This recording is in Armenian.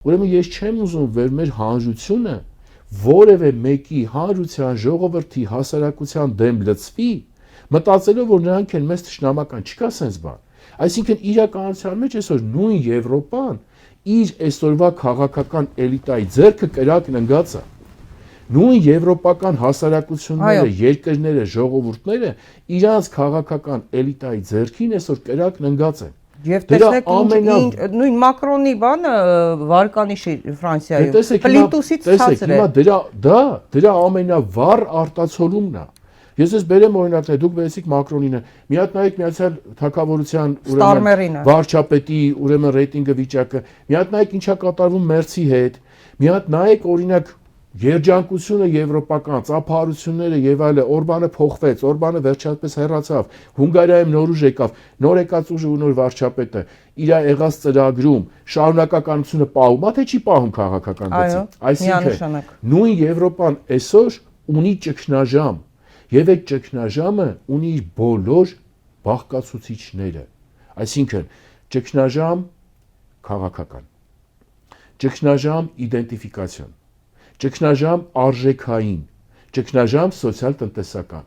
Ուրեմն ես չեմ ուզում, որ մեր հանրությունը որևէ մեկի հանրության, ժողովրդի, հասարակության դեմ լծվի, մտածելով, որ նրանք են մեզ թշնամական, չկա sense բան։ Այսինքն իրականության մեջ այսօր նույն Եվրոպան իր այսօրվա քաղաքական էլիտայի ձեռքը կրակն ընկած է։ Նույն եվրոպական հասարակությունները, երկրները, ժողովուրդները իրանց քաղաքական էլիտայի ձեռքին այսօր կրակն ընկած են։ Եվ տեսնեք նույն Մակրոնի բանը վարկանիշի Ֆրանսիայում պլինտուսից ցածր է։ Դրա ամենավառ արտացոլումն է։ Ես ես բերեմ օրինակներ, դուք վերեցիք Մակրոնինը, մի հատ նայեք Միացյալ Թագավորության ուրեմն վարչապետի ուրեմն ռեյտինգը վիճակը, մի հատ նայեք ինչա կատարվում Մերցի հետ, մի հատ նայեք օրինակ երջանկությունը եվրոպական, ծափահարությունները եւ այլը, Օրբանը փոխվեց, Օրբանը վերջապես հեռացավ, Հունգարիայում նոր ուժ եկավ, նոր եկած ուժը ու նոր վարչապետը, իր եղած ծրագրում շարունակականությունը պահում, թե չի պահում քաղաքական գծի։ Այսինքն նույն Եվրոպան այսօր ունի ճգնաժամ, եւ այդ ճգնաժամը ունի իր բոլոր բաղկացուցիչները։ Այսինքն ճգնաժամ քաղաքական, ճգնաժամ իդենտիֆիկացիոն, ճգնաժամ արժեքային, ճգնաժամ սոցիալ-տնտեսական,